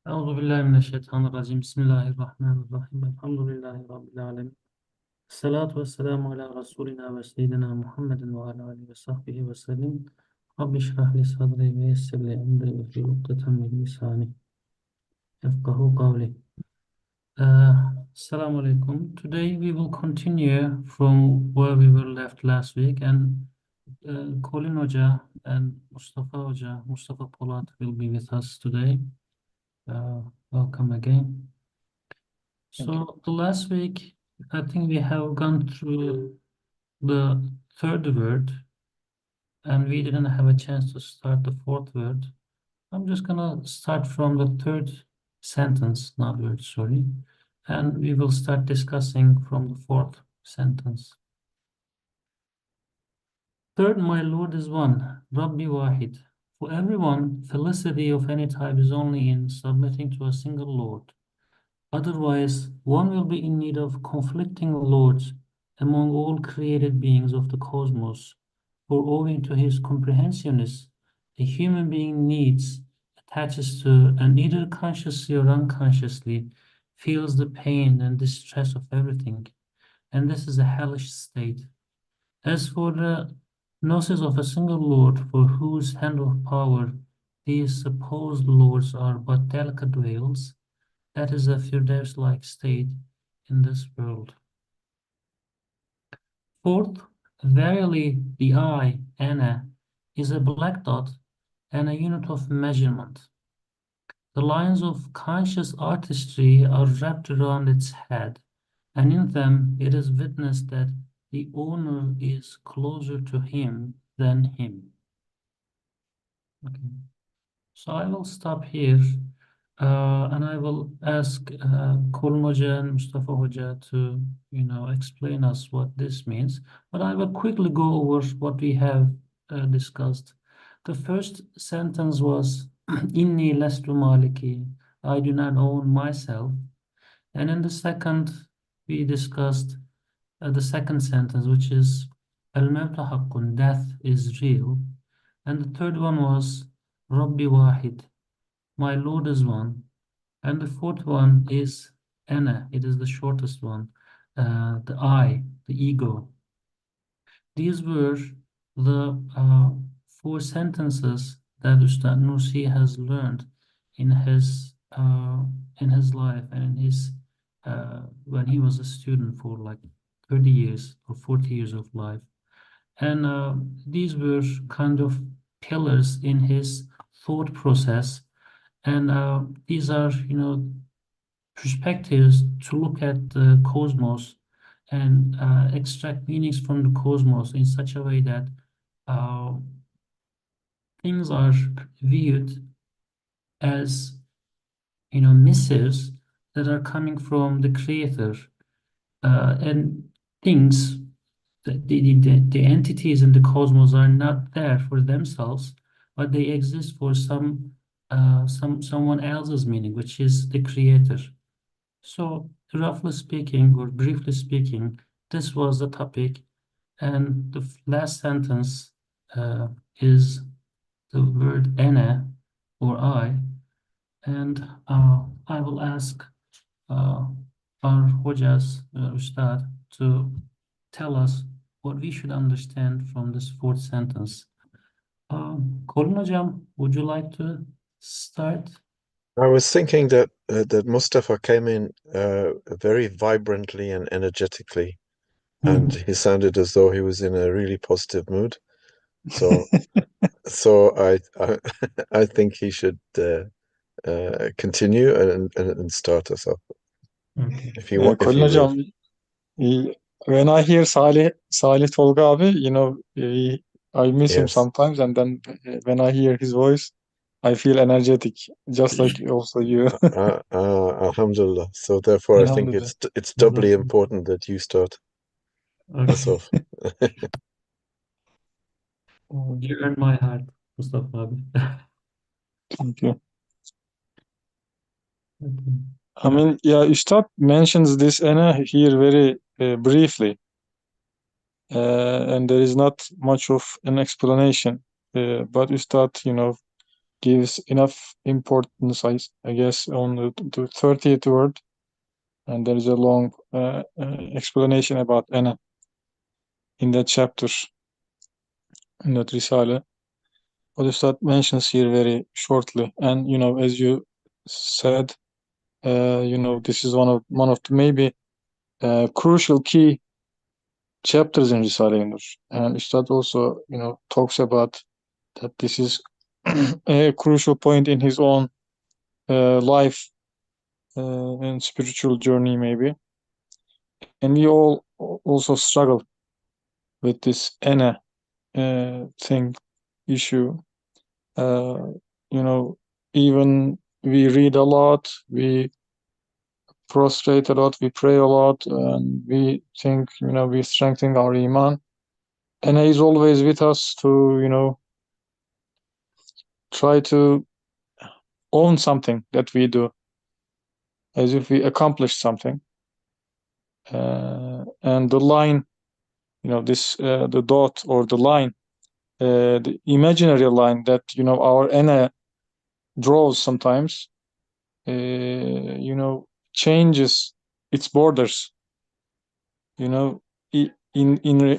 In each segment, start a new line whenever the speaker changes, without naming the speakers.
Euzubillahimineşşeytanirracim. Bismillahirrahmanirrahim. Elhamdülillahi Rabbil alemin. Salatu ve selamu ala Resulina ve Seyyidina Muhammedin ve ala alihi ve sahbihi ve sellem. Rabbi şrah li sadri ve yessir li emri ve fi ukdeten min lisani yefkahu kavli. Assalamu alaikum. Today we will continue from where we were left last week, and Colin Hoca and Mustafa Polat will be with us today. Welcome again. So the last week, I think we have gone through the third word, and we didn't have a chance to start the fourth word. I'm just gonna start from the third sentence, not word, sorry, and we will start discussing from the fourth sentence. Third, my Lord is one, Rabbi Wahid. For everyone, felicity of any type is only in submitting to a single Lord. Otherwise, one will be in need of conflicting lords among all created beings of the cosmos, for owing to his comprehensiveness, a human being needs, attaches to, and either consciously or unconsciously feels the pain and distress of everything, and this is a hellish state. As for the gnosis of a single lord, for whose hand of power these supposed lords are but delicate veils, that is a Firdaus-like state in this world. Fourth, verily the I, Ana, is a black dot and a unit of measurement. The lines of conscious artistry are wrapped around its head, and in them it is witnessed that the owner is closer to him than him. Okay. So I will stop here. And I will ask Kulun Hoca and Mustafa Hoca to, explain us what this means. But I will quickly go over what we have discussed. The first sentence was, Inni lestu maliki, I do not own myself. And in the second, we discussed the second sentence, which is, Al-mawtu haqqun, death is real. And the third one was, Rabbi Wahid, my Lord is one. And the fourth one is Ana, it is the shortest one, the I, the ego. These were the four sentences that Ustad Nursi has learned in his life and in his when he was a student for like 30 years or 40 years of life. And these were kind of pillars in his thought process. And these are, perspectives to look at the cosmos and extract meanings from the cosmos in such a way that things are viewed as, missives that are coming from the Creator, and things, the entities in the cosmos are not there for themselves, but they exist for someone else's meaning, which is the Creator. So, roughly speaking, or briefly speaking, this was the topic, and the last sentence is the word "ana" or I, and I will ask our Hojas, Ustad, to tell us what we should understand from this fourth sentence. Kolun Hocam, would you like to start?
I was thinking that Mustafa came in very vibrantly and energetically, and he sounded as though he was in a really positive mood. So, I think he should continue and start us off.
Okay.
If you
Kolin
will.
Hocam, when I hear Salih Tolga abi, I miss him
Yes.
sometimes, and then when I hear his voice, I feel energetic, just like also you.
Alhamdulillah. So therefore, I think
Alhamdulillah.
it's doubly important that you start us
Okay.
off.
You earned my heart, Mustafa abi.
Thank you.
Okay.
I mean, yeah, Ustad mentions this Ana here very briefly, and there is not much of an explanation. But Ustad, gives enough importance, I guess, on the 30th word, and there is a long explanation about ana in that chapter, in that Risale. But Ustad mentions here very shortly, and as you said, this is one of the maybe crucial key chapters in Risale-i Nur, and Ustad also talks about that this is a crucial point in his own life and spiritual journey maybe, and we all also struggle with this ana thing issue. Even we read a lot, we prostrate a lot, we pray a lot, and we think we strengthen our iman, and he is always with us to try to own something that we do, as if we accomplished something. And the line, the dot or the line, the imaginary line that our ana draws sometimes, changes its borders. In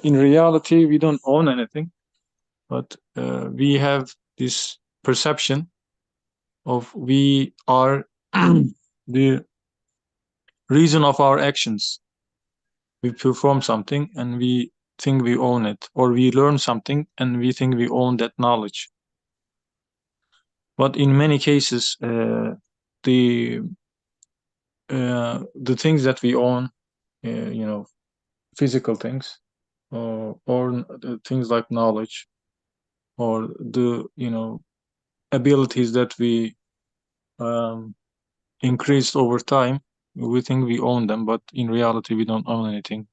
reality, we don't own anything, but we have this perception of we are the reason of our actions. We perform something and we think we own it, or we learn something and we think we own that knowledge. But in many cases, the things that we own, physical things, or things like knowledge, or the abilities that we increased over time, we think we own them, but in reality we don't own anything.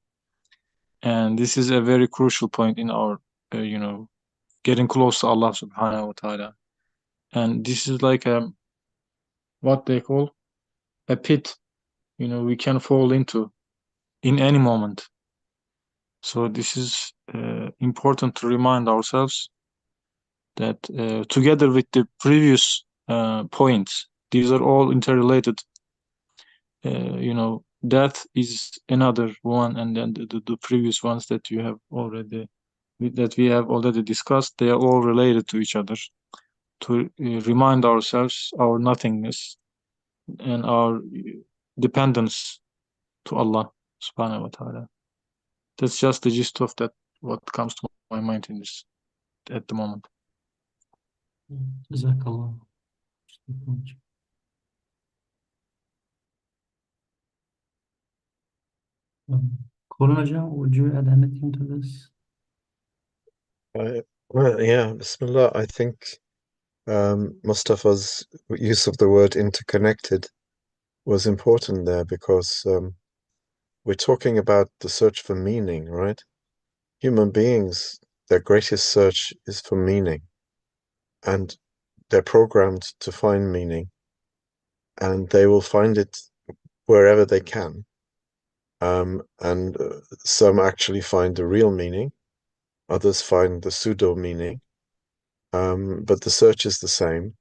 And this is a very crucial point in our getting close to Allah subhanahu wa ta'ala. And this is like what they call a pit, we can fall into in any moment. So this is important to remind ourselves that together with the previous points, these are all interrelated. Death is another one, and then the previous ones that we have already discussed, they are all related to each other, to remind ourselves our nothingness and our dependence to Allah subhanahu wa ta'ala. That's just the gist of that, what comes to my mind in this at the moment.
Jazakallah. Kulnaja, would you add anything to this?
Well, yeah, Bismillah. I think Mustafa's use of the word interconnected was important there, because we're talking about the search for meaning, right? Human beings, their greatest search is for meaning, and they're programmed to find meaning, and they will find it wherever they can. And some actually find the real meaning, others find the pseudo meaning, but the search is the same.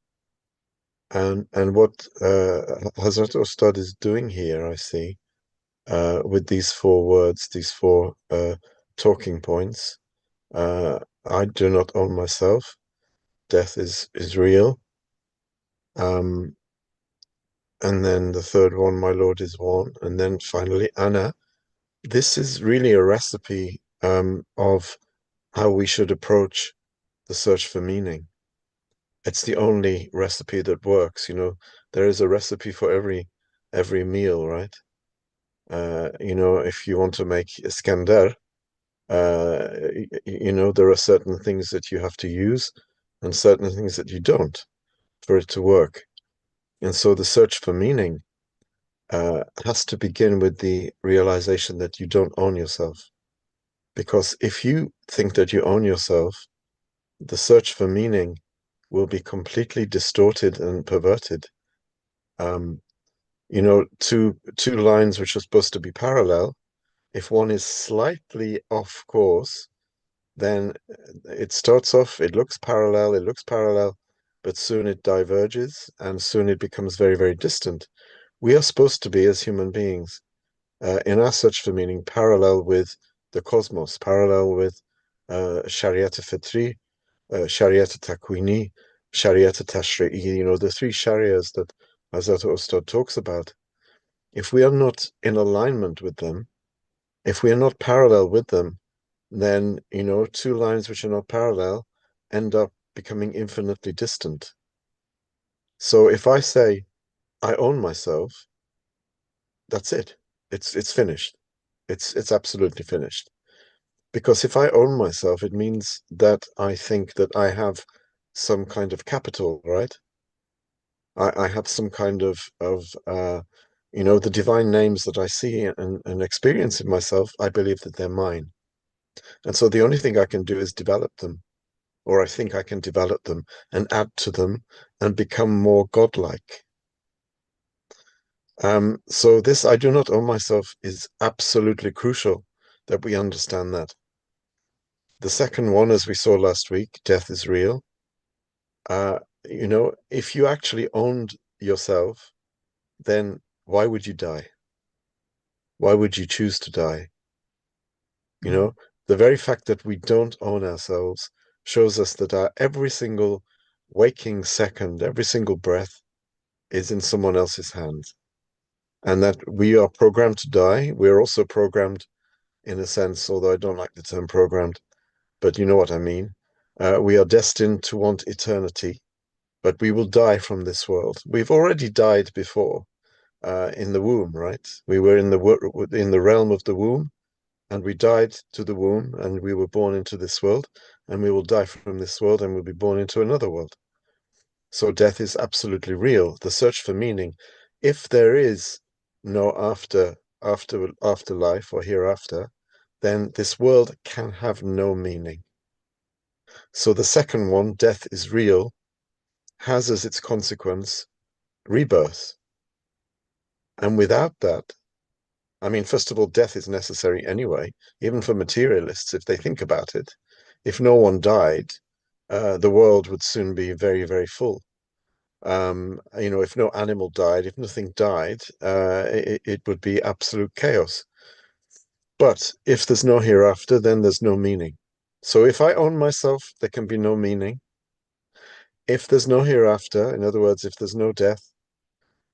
And what Hazrat Ustad is doing here, I see, with these 4 words, these 4 talking points. I do not own myself. Death is real. And then the third one, my Lord is one. And then finally, Ana. This is really a recipe of how we should approach the search for meaning. It's the only recipe that works. There is a recipe for every meal, right? If you want to make Iskandar, there are certain things that you have to use and certain things that you don't for it to work. And so the search for meaning has to begin with the realization that you don't own yourself. Because if you think that you own yourself, the search for meaning will be completely distorted and perverted. Two lines which are supposed to be parallel, if one is slightly off course, then it starts off, it looks parallel, but soon it diverges, and soon it becomes very, very distant. We are supposed to be, as human beings, in our search for meaning, parallel with the cosmos, parallel with Shariat Fitri, Shariat Takwini, Shariat Tashri'i, the three Sharias that Hazrat Ustad talks about. If we are not in alignment with them, if we are not parallel with them, then, two lines which are not parallel end up becoming infinitely distant. So if I say, I own myself, that's it. It's finished. It's absolutely finished. Because if I own myself, it means that I think that I have some kind of capital, right? I have some kind of the divine names that I see and experience in myself, I believe that they're mine. And so the only thing I can do is develop them, or I think I can develop them and add to them and become more godlike. So this I do not own myself is absolutely crucial that we understand that. The second one, as we saw last week, death is real. If you actually owned yourself, then why would you die? Why would you choose to die? The very fact that we don't own ourselves shows us that our every single waking second, every single breath is in someone else's hands. And that we are programmed to die. We're also programmed, in a sense, although I don't like the term programmed, but you know what I mean. We are destined to want eternity, but we will die from this world. We've already died before in the womb, right? We were in the realm of the womb, and we died to the womb, and we were born into this world, and we will die from this world, and we'll be born into another world. So death is absolutely real. The search for meaning, if there is no afterlife or hereafter, then this world can have no meaning. So the second one, death is real, has as its consequence rebirth. And without that, first of all, death is necessary anyway, even for materialists, if they think about it. If no one died, the world would soon be very, very full. If no animal died, if nothing died, it would be absolute chaos. But if there's no hereafter, then there's no meaning. So if I own myself, there can be no meaning. If there's no hereafter, in other words, if there's no death,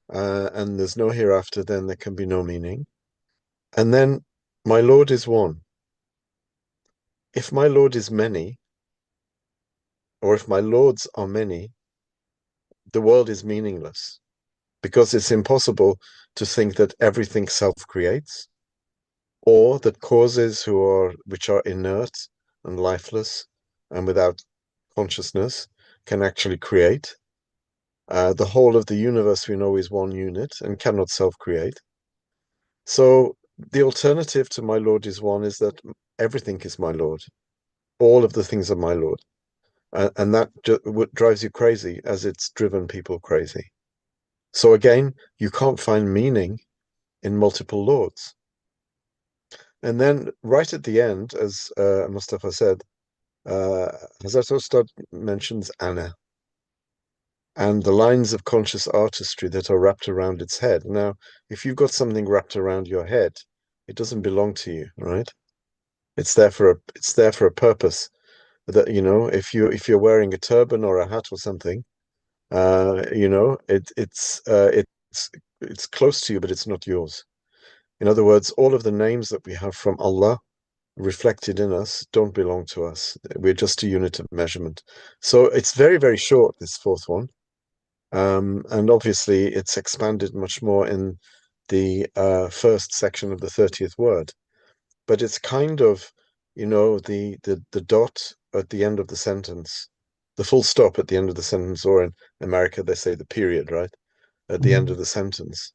and there's no hereafter, then there can be no meaning. And then my Lord is one. If my Lord is many, or if my Lords are many, the world is meaningless, because it's impossible to think that everything self-creates, or that causes which are inert and lifeless and without consciousness can actually create. The whole of the universe we know is one unit and cannot self-create. So the alternative to my Lord is one is that everything is my Lord. All of the things are my Lord. And that drives you crazy, as it's driven people crazy. So again, you can't find meaning in multiple Lords. And then right at the end, as Mustafa said, Hazrat Ustad mentions Ana and the lines of conscious artistry that are wrapped around its head. Now, if you've got something wrapped around your head, it doesn't belong to you, right? It's there for a purpose. That if you're wearing a turban or a hat or something, it's close to you, but it's not yours. In other words, all of the names that we have from Allah reflected in us don't belong to us. We're just a unit of measurement. So it's very, very short, this fourth one. And obviously it's expanded much more in the first section of the 30th word. But it's kind of, the dot at the end of the sentence, the full stop at the end of the sentence, or in America, they say the period, right? At the end of the sentence.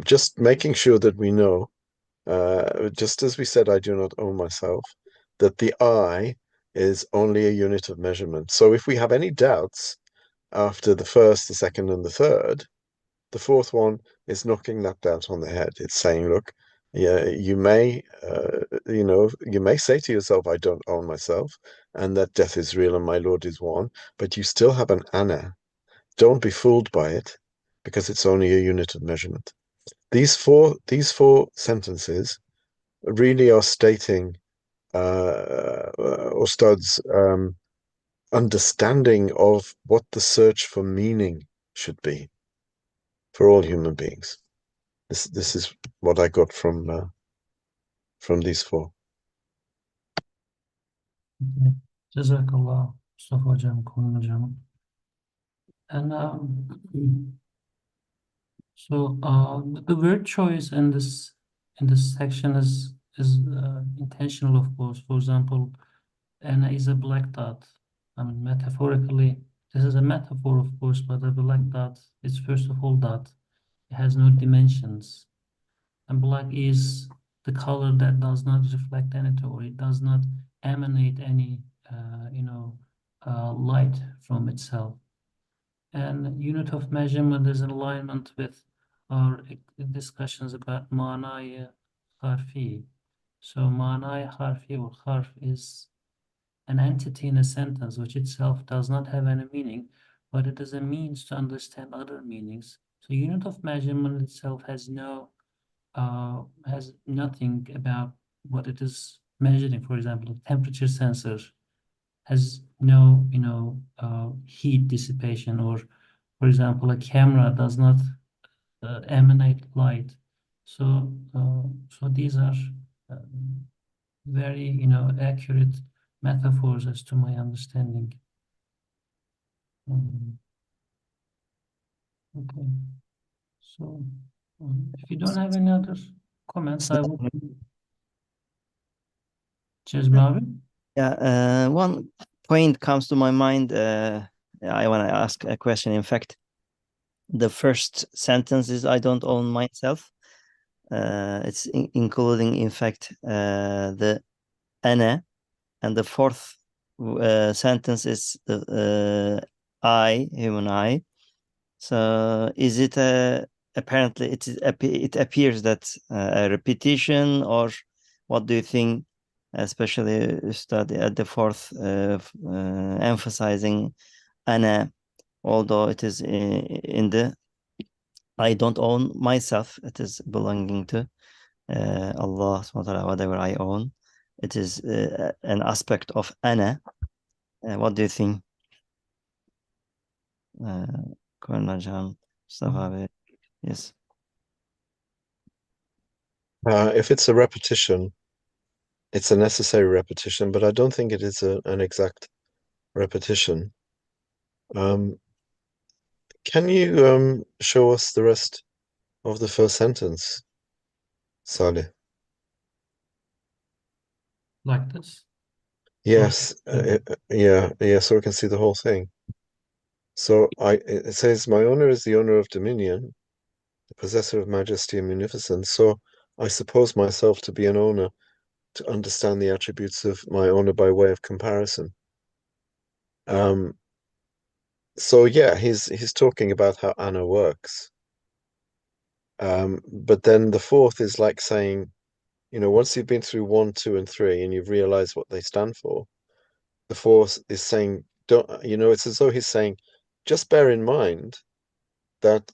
Just making sure that we know, just as we said, I do not own myself, that the I is only a unit of measurement. So if we have any doubts after the first, the second, and the third, the fourth one is knocking that doubt on the head. It's saying, look, Yeah, you may, you may say to yourself, I don't own myself, and that death is real and my Lord is one, but you still have an ana. Don't be fooled by it, because it's only a unit of measurement. These four sentences really are stating Ustad's understanding of what the search for meaning should be for all human beings. This is what I got from these four.
Okay. Jazakallah, Mustafa Hocam, Konum Hocam. And so the word choice in this section is intentional, of course. For example, Anna is a black dot. I mean, metaphorically, this is a metaphor, of course, but a black dot is first of all dot. It has no dimensions. And black is the color that does not reflect anything, or it does not emanate any, light from itself. And unit of measurement is in alignment with our discussions about manai harfi. So manai harfi, or harf, is an entity in a sentence which itself does not have any meaning, but it is a means to understand other meanings. So unit of measurement itself has nothing about what it is measuring. For example, a temperature sensor has no, heat dissipation, or, for example, a camera does not emanate light. So these are very, accurate metaphors as to my understanding. Okay. So if you don't have any other comments, I will. Cezmi abi?
Yeah, one point comes to my mind. I want to ask a question. In fact, the first sentence is I don't own myself. It's including, in fact, the ana, and the fourth sentence is the I, human I. So is it apparently it appears that a repetition, or what do you think? Especially study at the fourth, emphasizing ana, although it is in the I don't own myself, it is belonging to Allah subhanahu wa ta'ala, whatever I own. It is an aspect of ana. What do you think? Mustafa abi. Yes.
If it's a repetition, it's a necessary repetition, but I don't think it is an exact repetition. Can you show us the rest of the first sentence, Salih?
Like this?
Yes, yeah, so we can see the whole thing. So it says, my owner is the owner of dominion, the possessor of majesty and munificence. So I suppose myself to be an owner, to understand the attributes of my owner by way of comparison. So yeah, he's talking about how ana works. But then the fourth is like saying, once you've been through 1, 2, and 3, and you've realized what they stand for, the fourth is saying, don't, it's as though he's saying, just bear in mind that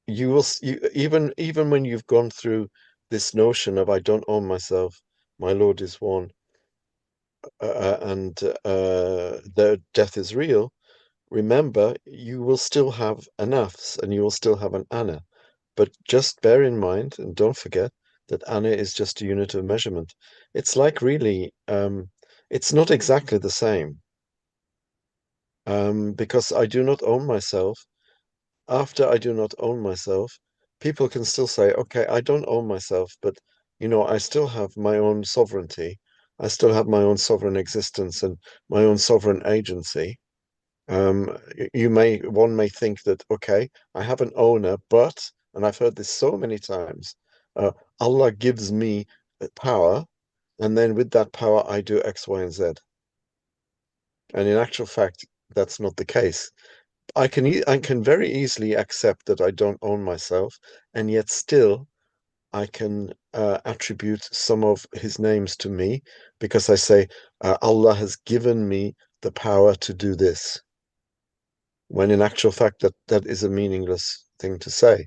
even when you've gone through this notion of I don't own myself, my Lord is one, and the death is real. Remember, you will still have a nafs and you will still have an ana, but just bear in mind and don't forget that ana is just a unit of measurement. It's like really, it's not exactly the same, because I do not own myself. After I do not own myself, people can still say, okay, I don't own myself, but I still have my own sovereignty. I still have my own sovereign existence and my own sovereign agency. One may think that, okay, I have an owner, but, and I've heard this so many times, Allah gives me power, and then with that power I do X, Y, and Z. And in actual fact, that's not the case. I can very easily accept that I don't own myself, and yet still I can attribute some of his names to me because I say, Allah has given me the power to do this, when in actual fact that is a meaningless thing to say,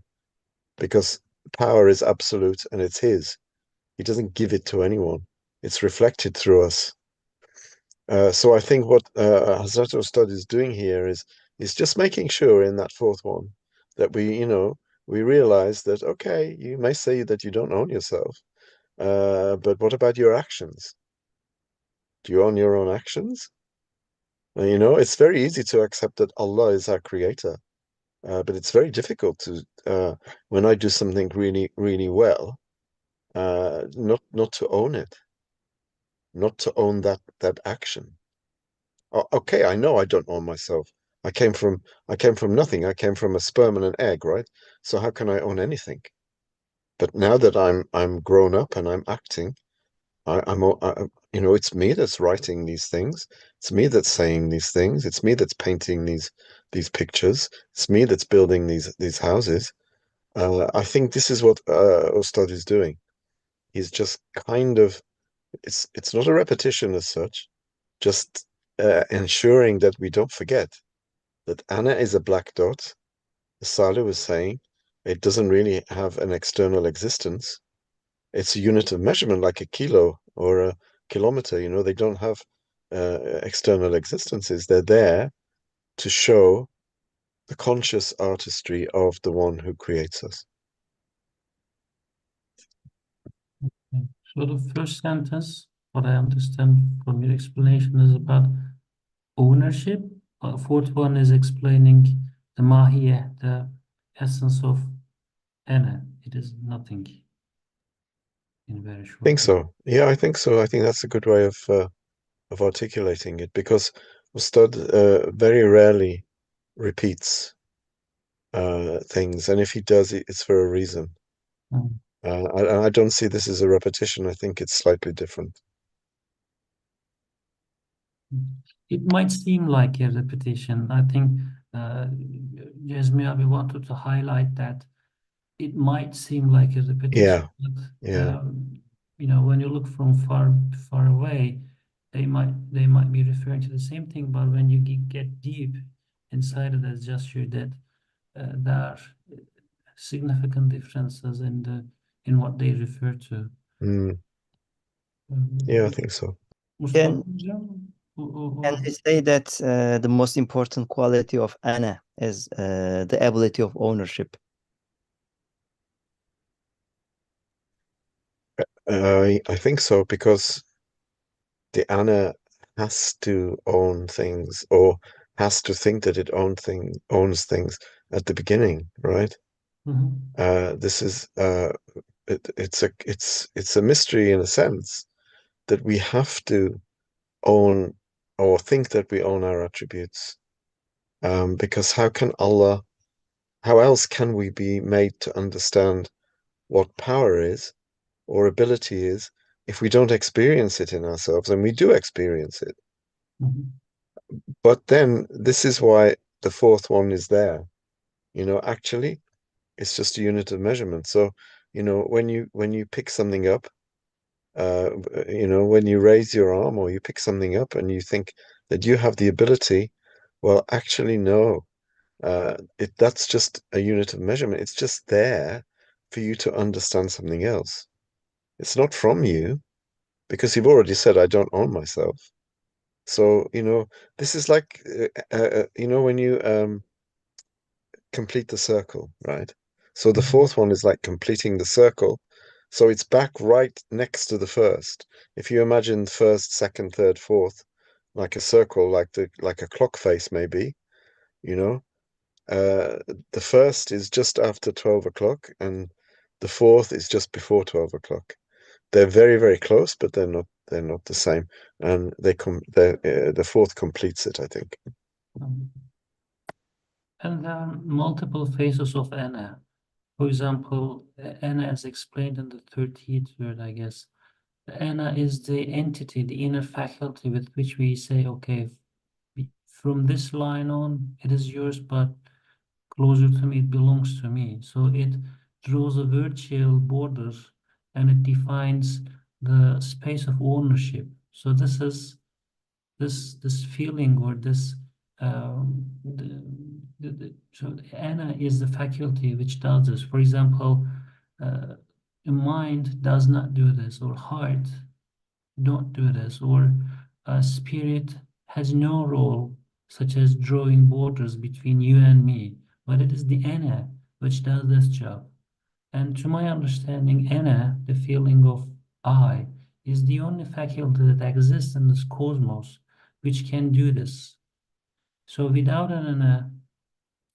because power is absolute and it's his. He doesn't give it to anyone. It's reflected through us. So I think what Hazrat Ustad is doing here is just making sure in that fourth one that we realize that, okay, you may say that you don't own yourself, but what about your actions? Do you own your own actions? It's very easy to accept that Allah is our creator, but it's very difficult to, when I do something really, really well, not to own it, not to own that action. Okay, I know I don't own myself. I came from nothing. I came from a sperm and an egg, right? So how can I own anything? But now that I'm grown up and I'm acting, it's me that's writing these things. It's me that's saying these things. It's me that's painting these pictures. It's me that's building these houses. I think this is what Ustad is doing. He's just kind of, it's not a repetition as such, just ensuring that we don't forget that Anna is a black dot. As Salih was saying, it doesn't really have an external existence. It's a unit of measurement, like a kilo or a kilometer. They don't have external existences. They're there to show the conscious artistry of the one who creates us.
So the first sentence, what I understand from your explanation, is about ownership. Fourth one is explaining the mahiyah, the essence of ana. It is nothing. In very short.
I think so. Yeah, I think so. I think that's a good way of articulating it, because Ustad very rarely repeats things, and if he does, it's for a reason. I don't see this as a repetition. I think it's slightly different.
It might seem like a repetition. I think Jazmi Abi wanted to highlight that it might seem like a repetition.
Yeah.
But, when you look from far away, they might be referring to the same thing. But when you get deep inside it as gesture, that there are significant differences in what they refer to.
Yeah, I think so.
Can we say that the most important quality of ana is the ability of ownership?
I think so, because the ana has to own things, or has to think that it owns things at the beginning, right? This is it's a mystery in a sense, that we have to own or think that we own our attributes, because how else can we be made to understand what power is or ability is if we don't experience it in ourselves? And we do experience it. But then this is why the fourth one is there. Actually, it's just a unit of measurement. So, when you pick something up, when you raise your arm or you pick something up and you think that you have the ability, well, actually, no. That's just a unit of measurement. It's just there for you to understand something else. It's not from you, because you've already said, I don't own myself. So, this is like, when you complete the circle, right? So the fourth one is like completing the circle. So it's back right next to the first. If you imagine first, second, third, fourth, like a circle, like a clock face, maybe, the first is just after 12 o'clock, and the fourth is just before 12 o'clock. They're very, very close, but they're not the same. And the fourth completes it, I think.
And there are multiple phases of ana. For example, ana is explained in the 30th word, I guess. Ana is the entity, the inner faculty with which we say, okay, from this line on, it is yours, but closer to me, it belongs to me. So it draws a virtual border and it defines the space of ownership. So this is this feeling or this so ana is the faculty which does this. For example, a mind does not do this, or heart don't do this, or a spirit has no role, such as drawing borders between you and me, but it is the ana which does this job. And to my understanding, ana, the feeling of I, is the only faculty that exists in this cosmos which can do this. So without an ana,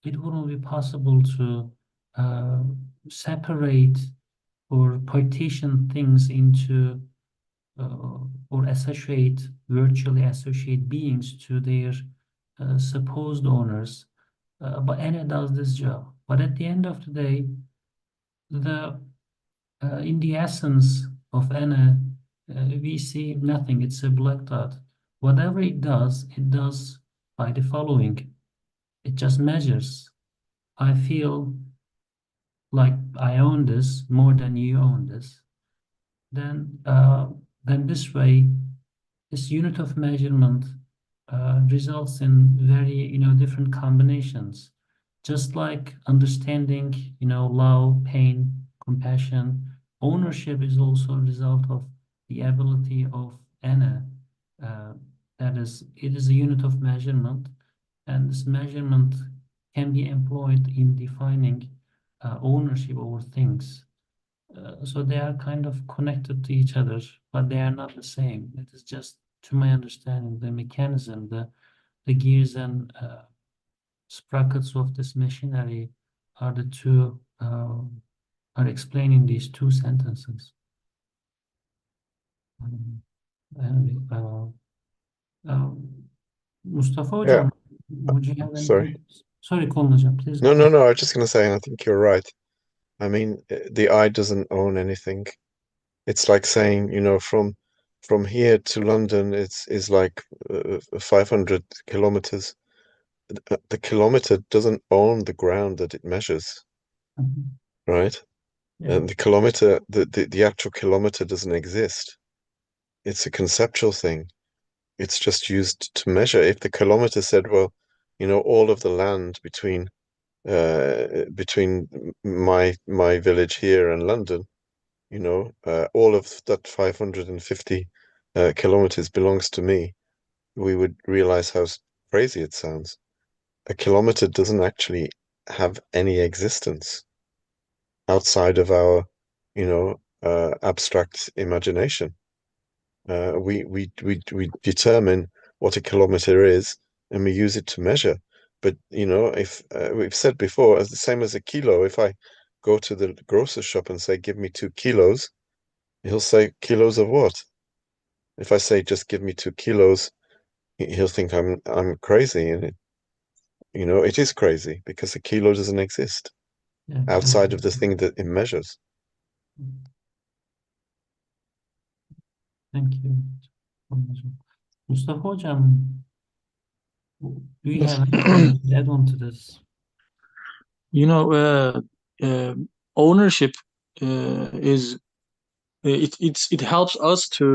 it wouldn't be possible to separate or partition things into or virtually associate beings to their supposed owners. But ana does this job. But at the end of the day, in the essence of ana, we see nothing. It's a black dot. Whatever it does by the following. It just measures. I feel like I own this more than you own this. Then this way, this unit of measurement results in very different combinations. Just like understanding, love, pain, compassion, ownership is also a result of the ability of ana. That is, it is a unit of measurement, and this measurement can be employed in defining ownership over things. So they are kind of connected to each other, but they are not the same. It is just, to my understanding, the mechanism, the gears and sprockets of this machinery are the two are explaining these two sentences. Anyway, Mustafa Hocam, would you have
Sorry.
anything? Sorry, Kolun Hocam, please
No,
go
no,
on.
no. I was just going to say, I think you're right. I mean, the eye doesn't own anything. It's like saying, from here to London, is like 500 kilometers. The kilometer doesn't own the ground that it measures,
Mhm.
right?
Yeah.
And the kilometer, the actual kilometer doesn't exist. It's a conceptual thing. It's just used to measure. If the kilometer said, well, all of the land between my village here and London, all of that 550 kilometers belongs to me, we would realize how crazy it sounds. A kilometer doesn't actually have any existence outside of our, abstract imagination. We determine what a kilometer is, and we use it to measure. But if we've said before, as the same as a kilo, if I go to the grocer's shop and say, "Give me 2 kilos," he'll say, "Kilos of what?" If I say, "Just give me 2 kilos," he'll think I'm crazy, and it is crazy because a kilo doesn't exist
Yeah,
outside of the thing that it measures.
Thank you. Mustafa Hocam, do you
Yes.
have anything to add on to this?
Ownership is it helps us to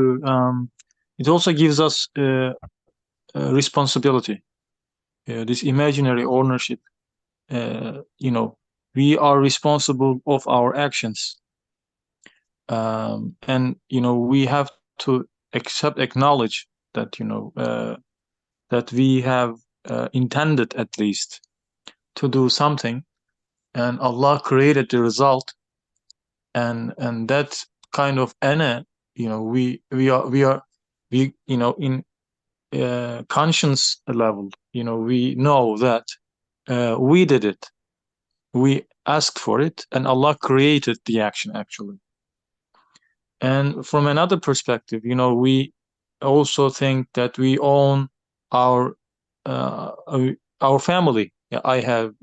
it also gives us responsibility. This imaginary ownership, we are responsible of our actions, and we have to acknowledge that that we have intended at least to do something, and Allah created the result, and that kind of ana, we in conscience level, we know that we did it, we asked for it, and Allah created the action actually. And from another perspective, we also think that we own our family. Yeah, I have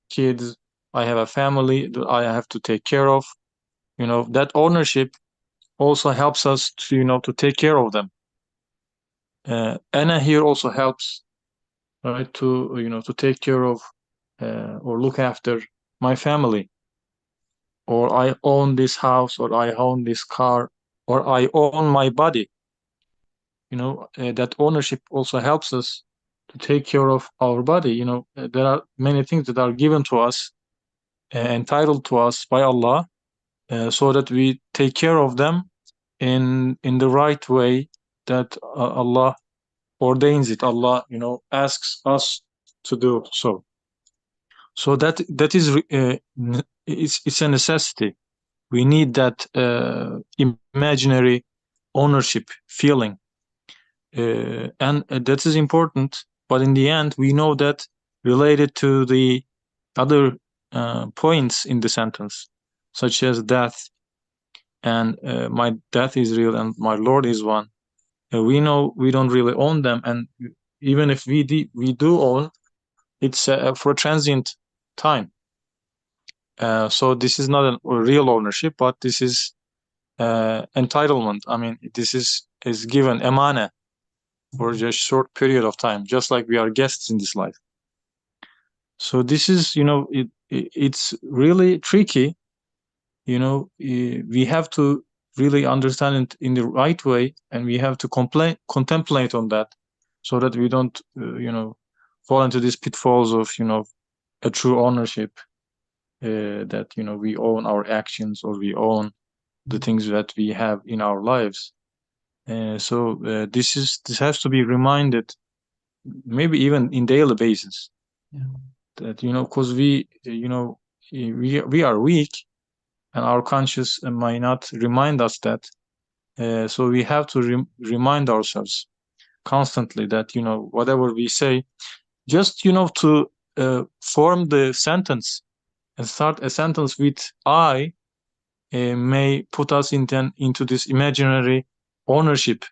kids, I have a family that I have to take care of. That ownership also helps us to to take care of them. Anna here also helps, right, to to take care of or look after my family. or I own this house, or I own this car, or I own my body. That ownership also helps us to take care of our body. There are many things that are given to us, entitled to us by Allah, so that we take care of them in the right way that Allah ordains it. Allah, asks us to do so. So that is it's a necessity. We need that imaginary ownership feeling, and that is important. But in the end, we know that related to the other points in the sentence, such as death, and my death is real and my Lord is one. We know we don't really own them, and even if we do own, it's for a transient time. So this is not a real ownership, but this is entitlement. I mean, this is given emana for just short period of time, just like we are guests in this life. So this is, it's really tricky. We have to really understand it in the right way, and we have to contemplate on that, so that we don't, fall into these pitfalls of, a true ownership, that, we own our actions, or we own the things that we have in our lives. So this has to be reminded, maybe even in daily basis.
Yeah.
That, because we are weak, and our conscience might not remind us that. So we have to remind ourselves constantly that, whatever we say, just, to form the sentence and start a sentence with I, may put us into this imaginary ownership.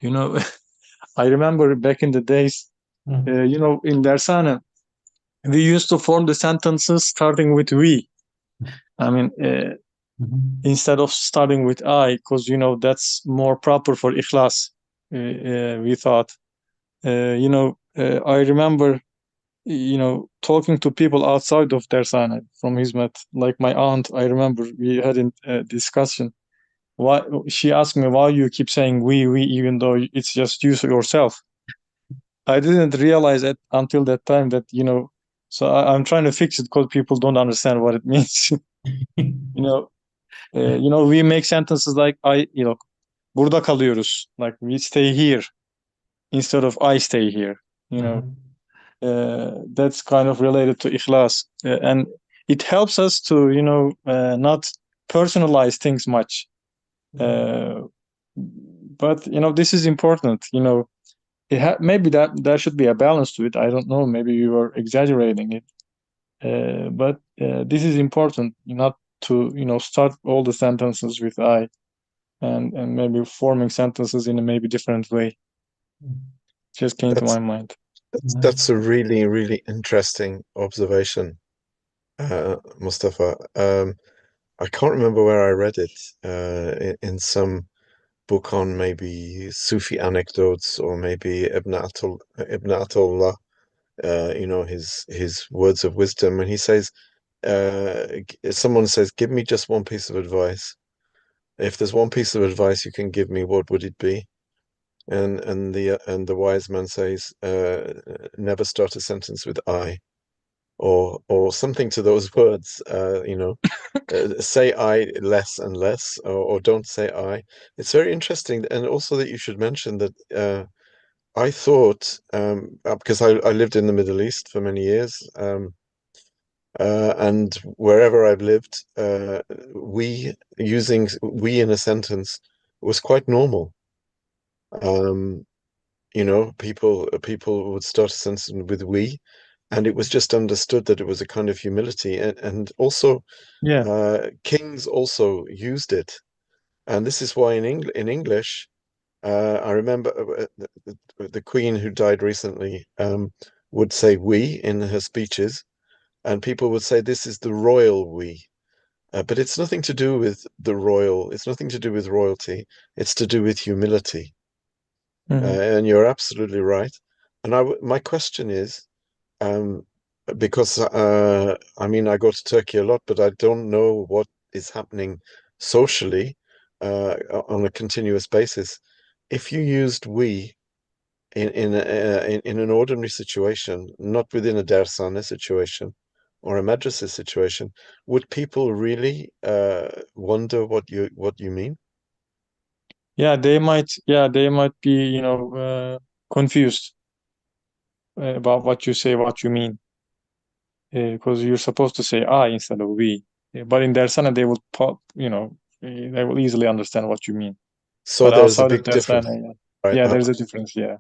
I remember back in the days, in Dersane, we used to form the sentences starting with we. I mean, instead of starting with I, because, that's more proper for ikhlas, we thought. I remember, talking to people outside of Dersane from Hizmet, like my aunt. I remember we had a discussion. Why she asked me, why you keep saying we, even though it's just you yourself. I didn't realize it until that time that, so I'm trying to fix it, because people don't understand what it means. We make sentences like burada kalıyoruz, like we stay here, instead of I stay here. That's kind of related to ikhlas, and it helps us to, not personalize things much. But this is important. Maybe that there should be a balance to it. I don't know. Maybe you are exaggerating it. But this is important, not to start all the sentences with I, and maybe forming sentences in a maybe different way. Just came to my mind.
That's a really, really interesting observation, Mustafa. I can't remember where I read it, in some book on maybe Sufi anecdotes, or maybe Ibn Atullah, his words of wisdom. And he says, someone says, give me just one piece of advice. If there's one piece of advice you can give me, what would it be? And the wise man says, never start a sentence with I, or something to those words. Say I less and less, or don't say I. It's very interesting, and also that you should mention that. I thought, because I lived in the Middle East for many years, and wherever I've lived, using we in a sentence was quite normal. People would start a sentence with we, and it was just understood that it was a kind of humility, and also, kings also used it, and this is why in English, I remember the Queen who died recently would say we in her speeches, and people would say this is the royal we. But it's nothing to do with it's nothing to do with royalty, it's to do with humility. And you're absolutely right. And my question is, because I mean, I go to Turkey a lot, but I don't know what is happening socially on a continuous basis. If you used we in an ordinary situation, not within a dersane situation or a madrasa situation, would people really wonder what you mean?
Yeah, they might be, confused about what you say, what you mean, because you're supposed to say I instead of we. But in Dersana, they will they will easily understand what you mean.
So
But
there's a
outside of
big difference,
Dersana,
right?
yeah, there's a difference. Yeah.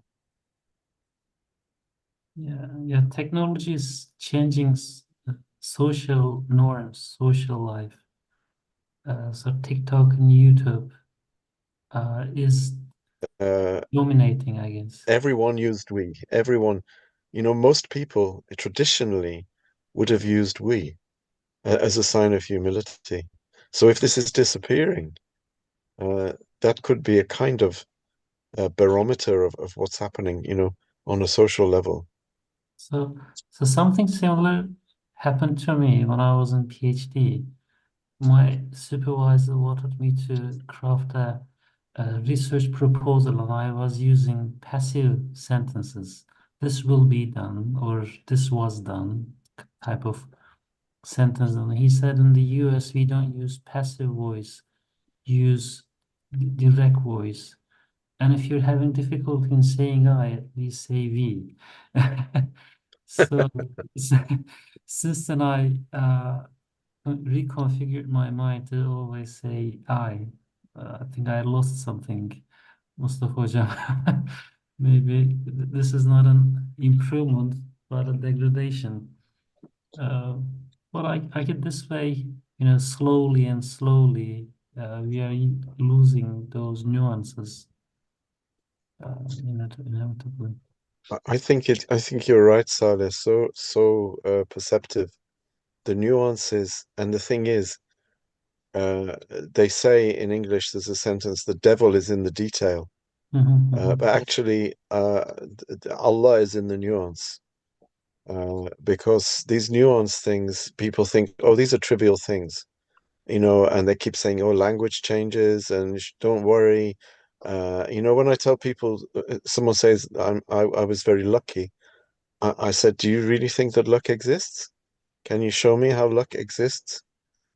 Yeah, technology is changing social norms, social life. So TikTok and YouTube is dominating, I guess.
Everyone used we. Everyone, most people traditionally would have used we as a sign of humility. So if this is disappearing, that could be a kind of barometer of what's happening, on a social level.
So something similar happened to me when I was in PhD. My supervisor wanted me to craft a research proposal, and I was using passive sentences. This will be done, or this was done, type of sentence. And he said in the US, we don't use passive voice, use direct voice. And if you're having difficulty in saying I, we say we. So since then, I reconfigured my mind to always say I. I think I lost something, Mustafa Hocam. Maybe this is not an improvement, but a degradation. But I get this way, slowly and slowly, we are losing those nuances, inevitably.
I think you're right, Saleh. So perceptive. The nuances, and the thing is, they say in English, there's a sentence, the devil is in the detail. But actually, Allah is in the nuance. Because these nuance things, people think, oh, these are trivial things, and they keep saying, oh, language changes and don't worry. When I tell people, someone says, I was very lucky. I said, do you really think that luck exists? Can you show me how luck exists?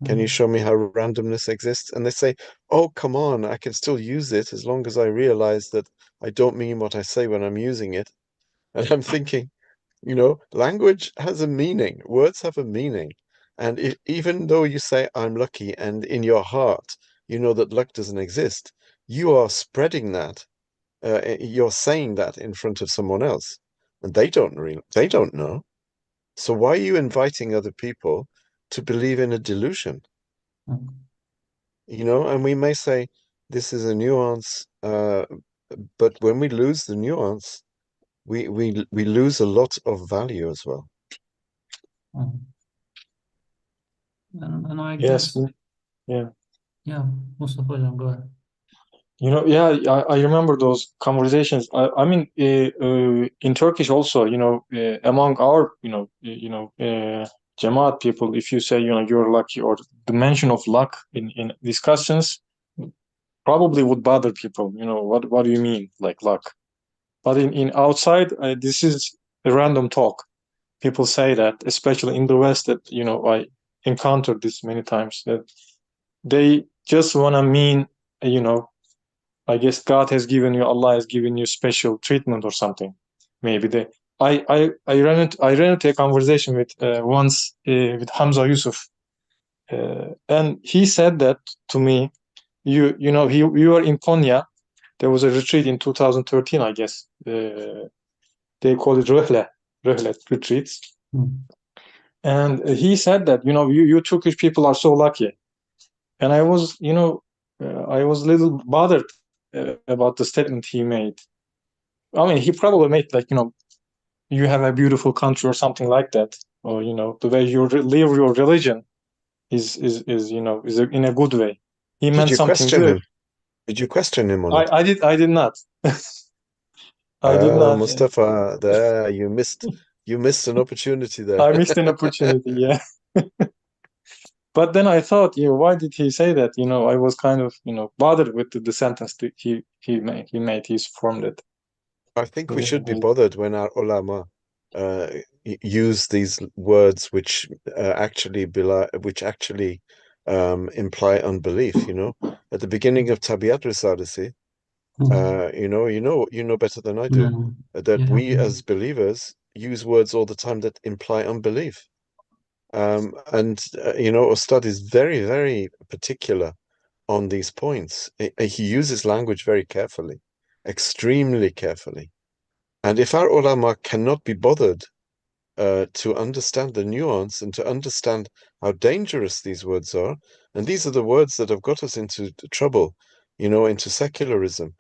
Can you show me how randomness exists? And they say, oh, come on, I can still use it as long as I realize that I don't mean what I say when I'm using it. And I'm thinking, language has a meaning, words have a meaning. And even though you say, I'm lucky, and in your heart, you know that luck doesn't exist, you are spreading that. You're saying that in front of someone else, and they don't know. So why are you inviting other people to believe in a delusion? And we may say this is a nuance, but when we lose the nuance, we lose a lot of value as well.
And I
Yes.
guess,
Yeah.
yeah, Mustafa Hocam, go ahead.
Yeah, I remember those conversations. I mean, in Turkish also, among our, Jamaat people, if you say, you're lucky, or the mention of luck in discussions probably would bother people. What do you mean, like luck? But in outside, this is a random talk. People say that, especially in the West, that, I encountered this many times, that they just want to mean, I guess God has given you, Allah has given you special treatment or something. Maybe I ran into a conversation with once with Hamza Yusuf, and he said that to me. You were in Konya. There was a retreat in 2013, I guess. They call it Röhle retreats. And he said that, you Turkish people are so lucky. And I was, I was a little bothered about the statement he made. I mean, he probably made like, you have a beautiful country or something like that, or the way you live your religion is in a good way. He
Did
meant
you
something
question
good.
him? Did you question him on it?
I did not. I did not.
Mustafa, there you You missed an opportunity there.
I missed an opportunity, yeah. But then I thought, why did he say that? I was kind of, bothered with the sentence that he made. He's formed it.
I think we should be
He-
bothered when our ulama use these words which actually imply unbelief. At the beginning of Tabiat Risalisi, you know better than I do
No.
that
Yeah.
we as believers use words all the time that imply unbelief. Ustad is very, very particular on these points. He uses language very carefully, extremely carefully. And if our ulama cannot be bothered to understand the nuance and to understand how dangerous these words are, and these are the words that have got us into trouble, into secularism.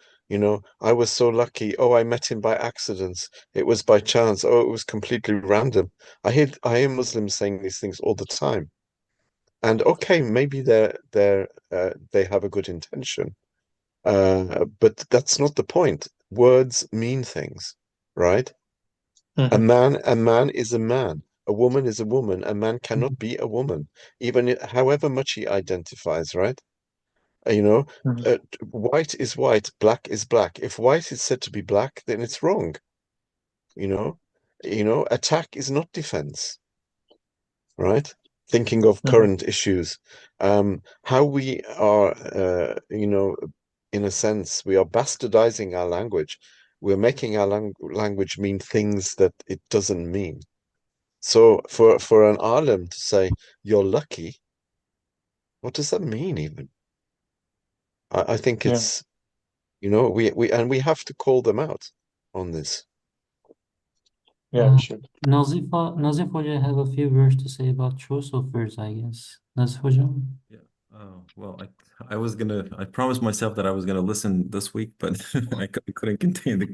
I was so lucky. Oh, I met him by accident. It was by chance. Oh, it was completely random. I hear Muslims saying these things all the time. And okay, maybe they have a good intention, but that's not the point. Words mean things, right? A man is a man. A woman is a woman. A man cannot be a woman, even however much he identifies, right? You know, white is white, black is black. If white is said to be black, then it's wrong. You know, attack is not defense, right? Thinking of current issues, how we are, in a sense, we are bastardizing our language. We're making our language mean things that it doesn't mean. So for an alim to say you're lucky, what does that mean even? I think
Yeah.
it's, we have to call them out on this.
Yeah, we should.
Nazif Hoca have a few words to say about choice of words, I guess. Nazif Hoca?
Yeah. Well, I promised myself that I was gonna listen this week, but I couldn't contain the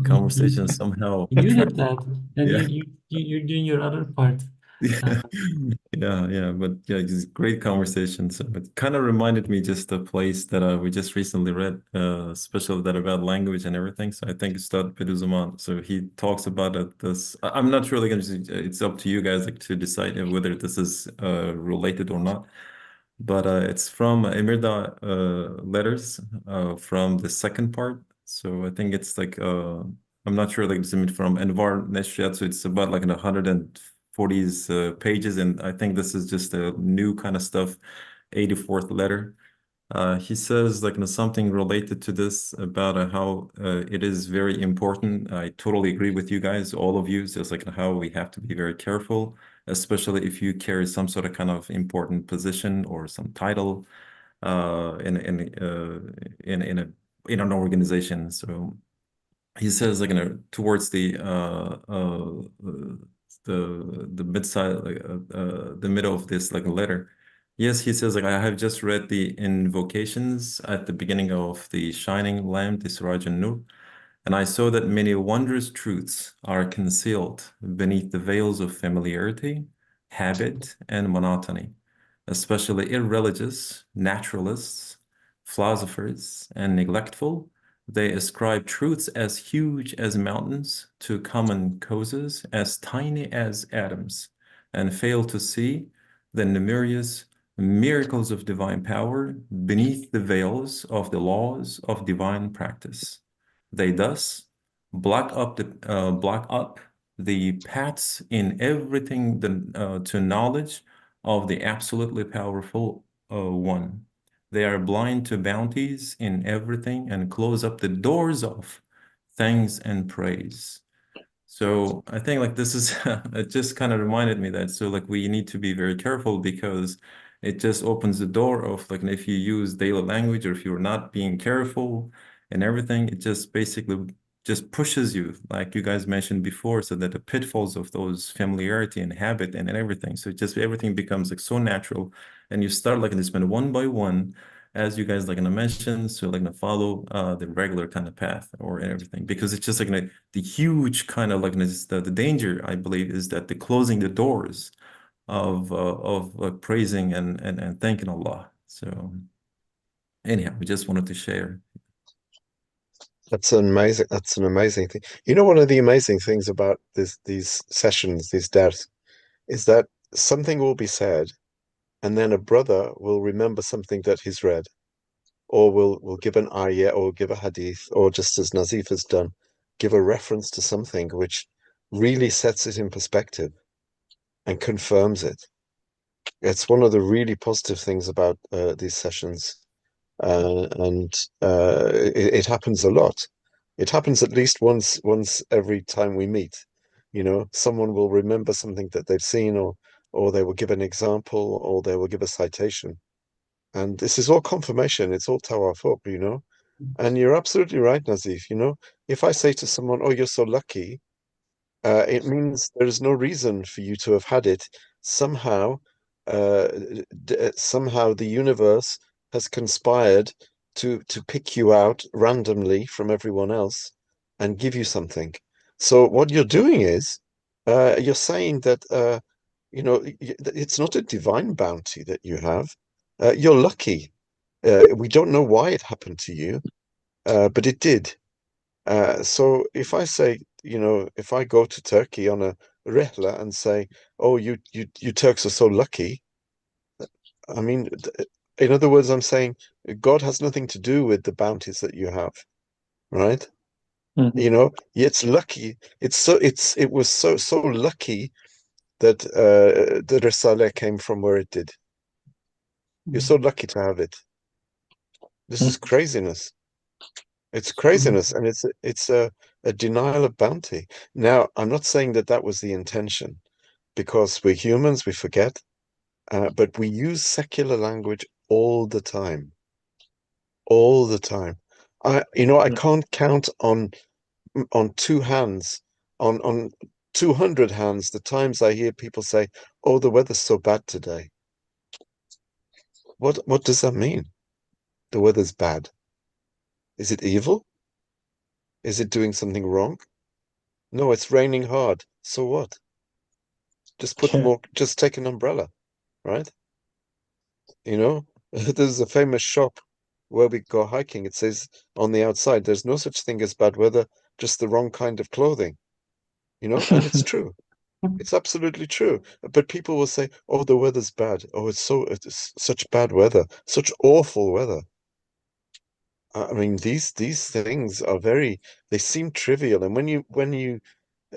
conversation somehow.
You did that, and
Yeah.
you're doing your other part.
Yeah, but yeah, just great conversation. So it kind of reminded me just a place that we just recently read, especially that about language and everything. So I think it's that Bediuzzaman. So he talks about this. I'm not sure, like, it's up to you guys, like, to decide whether this is related or not. But it's from Emirda letters from the second part. So I think it's like I'm not sure, like, it's from Anwar Neshriyat. So it's about like 140s pages, and I think this is just a new kind of stuff. 84th letter. He says, like, something related to this about how it is very important. I totally agree with you guys, all of you. It's just like how we have to be very careful, especially if you carry some sort of kind of important position or some title in an organization. So he says, like, towards the midside, like the middle of this, like, letter. Yes, he says, like, I have just read the invocations at the beginning of the shining lamp, the Siraj Nur, and I saw that many wondrous truths are concealed beneath the veils of familiarity, habit, and monotony, especially irreligious, naturalists, philosophers, and neglectful. They ascribe truths as huge as mountains to common causes as tiny as atoms, and fail to see the numerous miracles of divine power beneath the veils of the laws of divine practice. They thus block up the paths in everything to knowledge of the absolutely powerful one. They are blind to bounties in everything and close up the doors of thanks and praise. So I think, like, this is it just kind of reminded me that, so, like, we need to be very careful, because it just opens the door of, like, if you use daily language, or if you're not being careful and everything, it just basically just pushes you, like you guys mentioned before, so that the pitfalls of those familiarity and habit and everything. So just everything becomes, like, so natural, and you start, like, to spend one by one, as you guys, like, mentioned, so, like, follow the regular kind of path or everything, because it's just, like, the huge kind of, like, the danger, I believe, is that the closing the doors of praising and thanking Allah. So anyhow, we just wanted to share.
That's an amazing thing. You know, one of the amazing things about these sessions, these dars, is that something will be said, and then a brother will remember something that he's read, or will give an ayah, or give a hadith, or just as Nazif has done, give a reference to something which really sets it in perspective and confirms it. It's one of the really positive things about these sessions, and it happens a lot. It happens at least once every time we meet. You know, someone will remember something that they've seen, or they will give an example, or they will give a citation. And this is all confirmation. It's all tawafuq, you know. And you're absolutely right, Nazif. You know, if I say to someone, "Oh, you're so lucky," it means there is no reason for you to have had it. Somehow, uh, somehow the universe has conspired to pick you out randomly from everyone else and give you something. So what you're doing is, you're saying that you know, it's not a divine bounty that you have. You're lucky. We don't know why it happened to you, but it did. So if I say, you know, if I go to Turkey on a rihla and say, "Oh, you Turks are so lucky," I mean, in other words, I'm saying God has nothing to do with the bounties that you have, right?
Mhm.
You know, it's lucky. It was so lucky that the Risale came from where it did. You're so lucky to have it. This is craziness. It's craziness, and it's a denial of bounty. Now, I'm not saying that that was the intention, because we're humans, we forget, but we use secular language all the time, all the time. I can't count on two hands, on 200 hands, the times I hear people say, "Oh, the weather's so bad today." What does that mean? The weather's bad. Is it evil? Is it doing something wrong? No, it's raining hard. So what?
Yeah.
Just take an umbrella, right? You know, there's a famous shop where we go hiking. It says on the outside, there's no such thing as bad weather, just the wrong kind of clothing, you know, and it's true. It's absolutely true. But people will say, "Oh, the weather's bad. Oh, it's such bad weather, such awful weather." I mean, these things are they seem trivial, and when you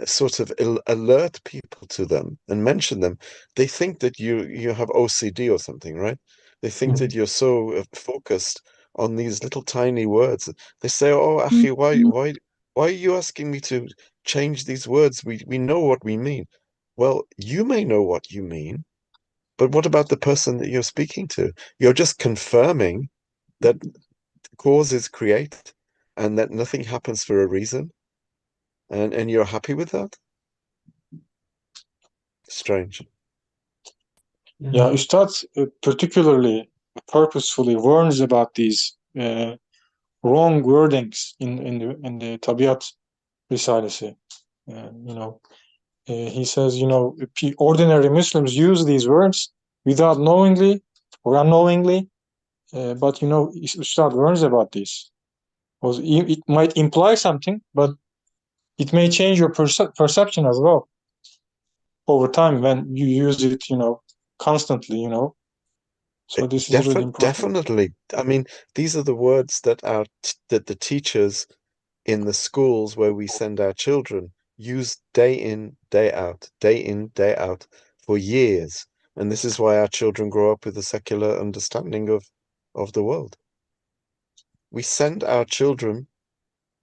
sort of alert people to them and mention them, they think that you have OCD or something, right? They think that you're so focused on these little tiny words. They say, "Oh, Akhi, why are you asking me to change these words? We know what we mean." Well, you may know what you mean, but what about the person that you're speaking to? You're just confirming that causes create and that nothing happens for a reason, and you're happy with that? Strange.
Yeah, Ustad particularly purposefully warns about these wrong wordings in the Tabiat Risalesi. You know, he says, you know, ordinary Muslims use these words without knowingly or unknowingly, but you know, Ustad warns about this. Because it might imply something, but it may change your perception as well over time when you use it, you know, constantly, you know. So this is really important.
Definitely. I mean, these are the words that that the teachers in the schools where we send our children use day in, day out for years. And this is why our children grow up with a secular understanding of the world. We send our children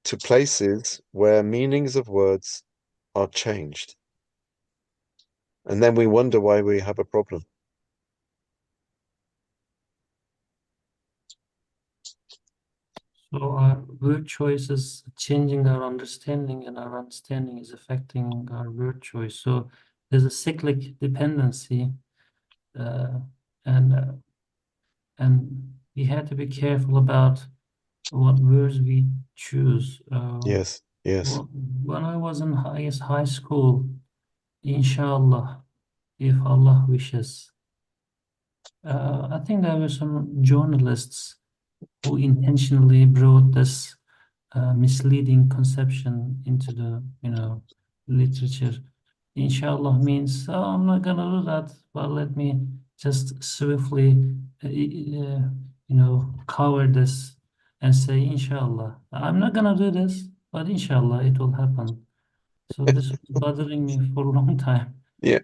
to places where meanings of words are changed. And then we wonder why we have a problem.
So our word choice is changing our understanding, and our understanding is affecting our word choice. So there's a cyclic dependency, uh, and we had to be careful about what words we choose.
Yes, yes.
When I was in high school, inshallah, if Allah wishes, I think there were some journalists who intentionally brought this misleading conception into the literature. Inshallah means, oh, I'm not gonna do that, but let me just swiftly cover this and say inshallah. I'm not gonna do this, but inshallah it will happen. So this was bothering me for a long time.
Yeah,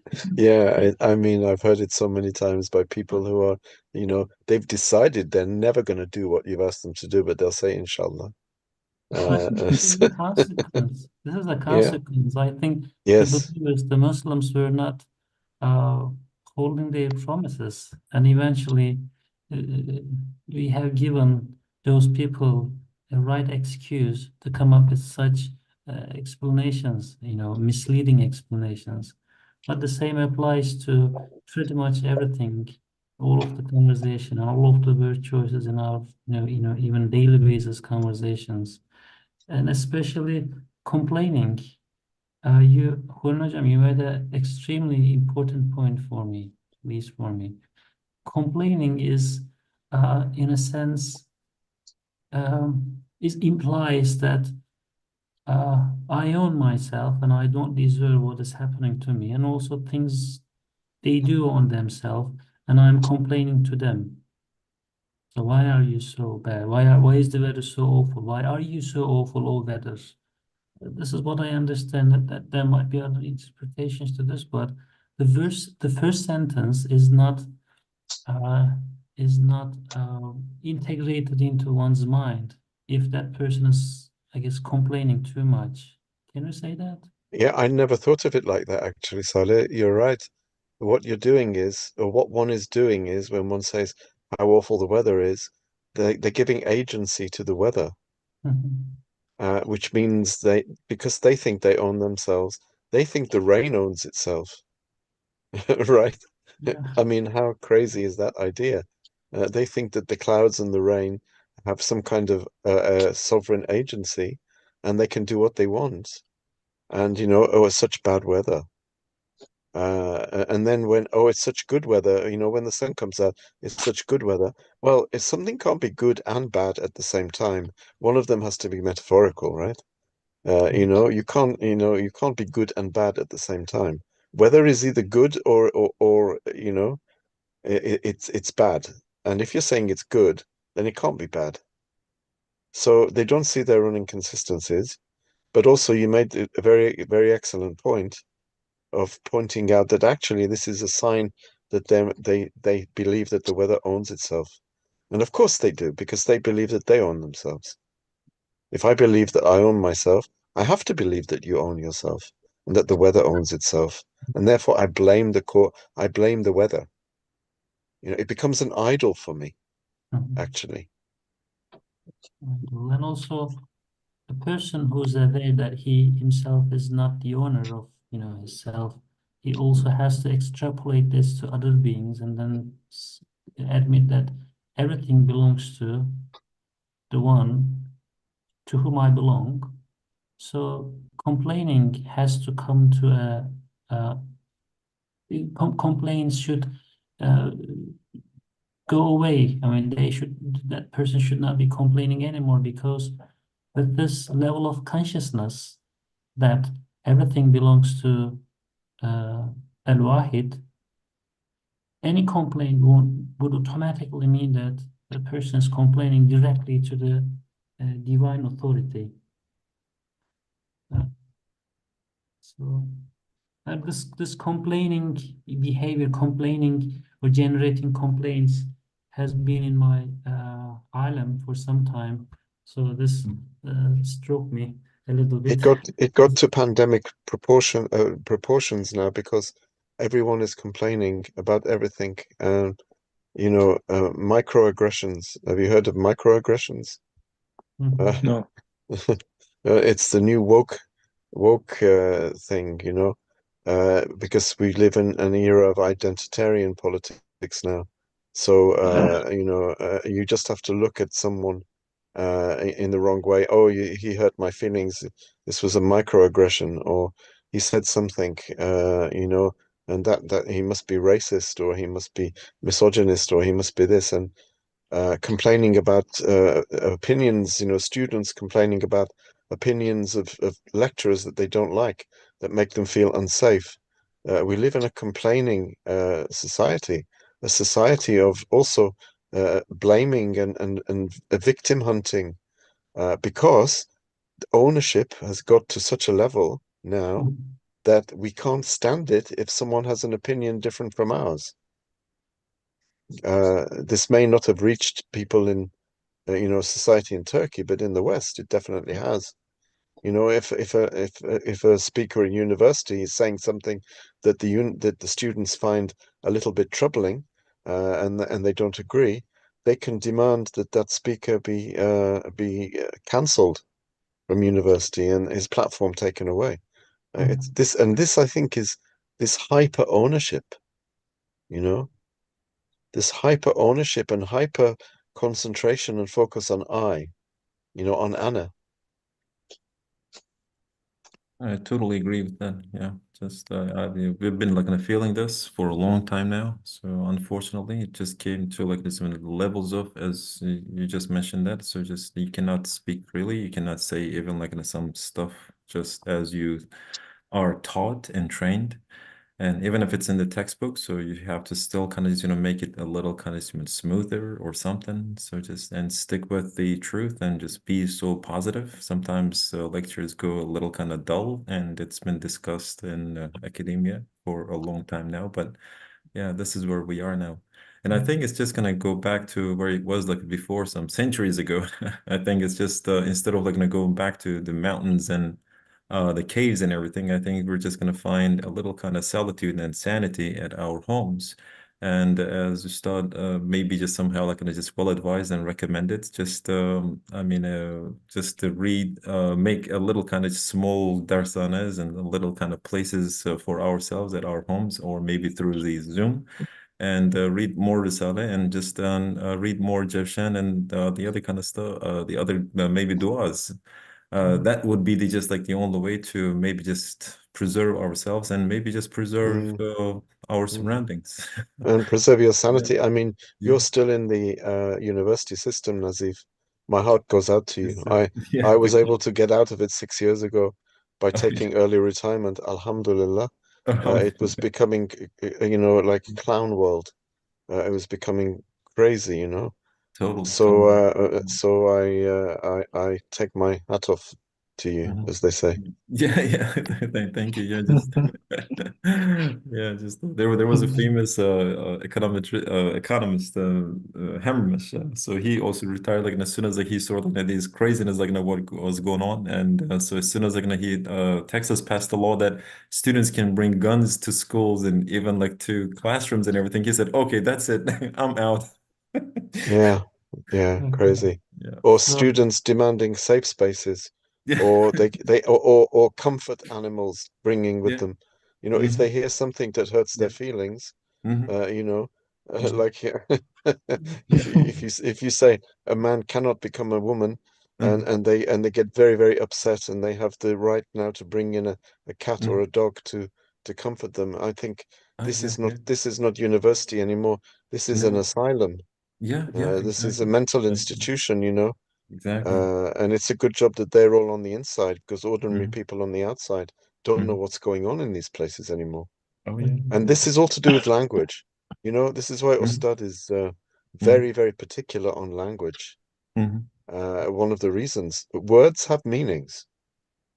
I mean, I've heard it so many times by people who are, they've decided they're never going to do what you've asked them to do, but they'll say inshallah.
This is the consequence. This is the
Yeah,
consequence. I think the
yes,
believers, the Muslims, were not uh, holding their promises, and eventually uh, we have given those people a right excuse to come up with such explanations, misleading explanations. But the same applies to pretty much everything, all of the conversation, all of the word choices in our, even daily basis conversations, and especially complaining. Khurram Hocam, you made an extremely important point for me, at least for me. Complaining is, in a sense, it implies that I own myself and I don't deserve what is happening to me, and also things they do on themselves, and I'm complaining to them. So why are you so bad? Why is the weather so awful? Why are you so awful, all weather? This is what I understand, that there might be other interpretations to this, but the first sentence is not uh, integrated into one's mind if that person is, I guess, complaining too much. Can you say that?
yeah, I never thought of it like that actually, Saleh. You're right. What you're doing is, or what one is doing is, when one says how awful the weather is, they're giving agency to the weather,
Mhm.
which means because they think they own themselves, they think the rain owns itself. Right?
Yeah.
I mean, how crazy is that idea? They think that the clouds and the rain have some kind of sovereign agency and they can do what they want. And, oh, it's such bad weather. And then oh, it's such good weather, when the sun comes out, it's such good weather. Well, if something can't be good and bad at the same time, one of them has to be metaphorical, right? You can't be good and bad at the same time. Weather is either good or it's bad. And if you're saying it's good, then it can't be bad. So they don't see their own inconsistencies. But also you made a very, very excellent point of pointing out that actually this is a sign that they believe that the weather owns itself. And of course they do, because they believe that they own themselves. If I believe that I own myself, I have to believe that you own yourself and that the weather owns itself. And therefore I blame the weather. It becomes an idol for me,
Mhm.
actually.
And also, the person who's aware that he himself is not the owner of, his self, he also has to extrapolate this to other beings and then admit that everything belongs to the one to whom I belong. So complaining has to come to complaints should uh, go away. I mean, that person should not be complaining anymore, because with this level of consciousness that everything belongs to Al-Wahid, any complaint would automatically mean that the person is complaining directly to the divine authority. Uh, so this complaining behavior, complaining or generating complaints, has been in my island for some time. So this struck me a little
It
bit.
got to pandemic proportions now because everyone is complaining about everything. And microaggressions. Have you heard of microaggressions? Uh,
Mhm.
No.
it's the new woke thing, because we live in an era of identitarian politics now. So, you just have to look at someone in the wrong way. Oh, he hurt my feelings. This was a microaggression, or he said something, and that he must be racist, or he must be misogynist, or he must be this. And complaining about opinions, students complaining about opinions of lecturers that they don't like, that make them feel unsafe. We live in a complaining society, a society of also blaming and victim hunting, because ownership has got to such a level now that we can't stand it if someone has an opinion different from ours. This may not have reached people in society in Turkey, but in the West, it definitely has. If a speaker in university is saying something that the students find a little bit troubling, and they don't agree, they can demand that speaker be cancelled from university and his platform taken away. It's this I think is this hyper ownership, this hyper ownership and hyper concentration and focus on on Anna.
I totally agree with that. Yeah, just we've been like kind of feeling this for a long time now. So unfortunately, it just came to like this levels of, as you just mentioned that. So just you cannot speak freely. You cannot say even like some stuff just as you are taught and trained. And even if it's in the textbook, so you have to still kind of, make it a little kind of smoother or something. So just and stick with the truth and just be so positive. Sometimes lectures go a little kind of dull, and it's been discussed in academia for a long time now. But yeah, this is where we are now. And I think it's just gonna go back to where it was like before, some centuries ago. I think it's just instead of like gonna go back to the mountains and the caves and everything, I think we're just going to find a little kind of solitude and sanity at our homes. And as Ustad, maybe just somehow like just well advised and recommended, just just to read, make a little kind of small darsanas and little kind of places for ourselves at our homes, or maybe through the Zoom, and read more Risale and just read more Jawshan and the other kind of stuff, the other maybe du'as. That would be just like the only way to maybe just preserve ourselves and maybe just preserve our surroundings.
And preserve your
Yeah.
sanity. I mean,
Yeah.
you're still in the university system, Nazif. My heart goes out to you.
Yeah.
I was
Thank you.
able to get out of it 6 years ago by
Oh, yeah.
taking early retirement. Alhamdulillah. It was
Alhamdulillah.
becoming, like a clown world. It was becoming crazy.
Totally,
So,
totally.
I take my hat off to you,
Mhm.
as they say.
Yeah, yeah. Thank you. Yeah, just yeah, just there was a famous economist, Hammermish. So he also retired like as soon as like he saw like these craziness like what was going on, and so as soon as like he Texas passed a law that students can bring guns to schools and even like to classrooms and everything, he said, "Okay, that's it. I'm out."
Yeah, yeah,
Okay.
crazy.
Yeah.
Or
So,
students demanding safe spaces,
Yeah.
or or comfort animals bringing with
Yeah.
them. If
Hmm.
they hear something that hurts
Yeah.
their feelings,
Hmm.
uh, you know,
Hmm.
like if you say a man cannot become a woman, and
Hmm.
they get very, very upset, and they have the right now to bring in a cat or
Hmm.
a dog to comfort them. I think
Oh, yeah, yeah.
this is not university anymore. This is an
No.
asylum.
Yeah, yeah,
This is a
exactly.
mental
Exactly.
institution,
Exactly.
and it's a good job that they're all on the inside, because ordinary
Hmm.
people on the outside don't know
Hmm.
what's going on in these places anymore.
Oh, yeah.
And this is all to do with language. This is why
Hmm.
Ustad is
Hmm.
very, very particular on language.
Hmm.
One of the reasons words have meanings.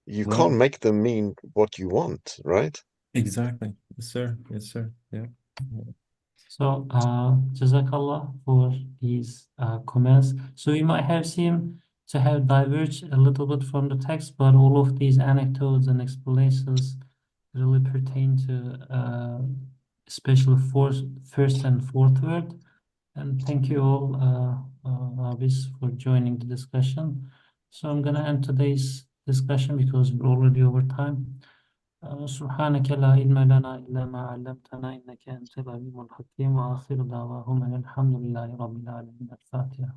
You
Right.
can't make them mean what you want, right?
Exactly. Yes, sir. Yes, sir. Yeah.
so, Jazakallah for these comments. So we might have seemed to have diverged a little bit from the text, but all of these anecdotes and explanations really pertain to especially first and fourth word. And thank you all, Abis, for joining the discussion. So I'm going to end today's discussion because we're already over time. سبحانك لا علم لنا إلا ما علمتنا إنك أنت العليم الحكيم وآخر دعواهم أن الحمد لله رب العالمين الفاتحة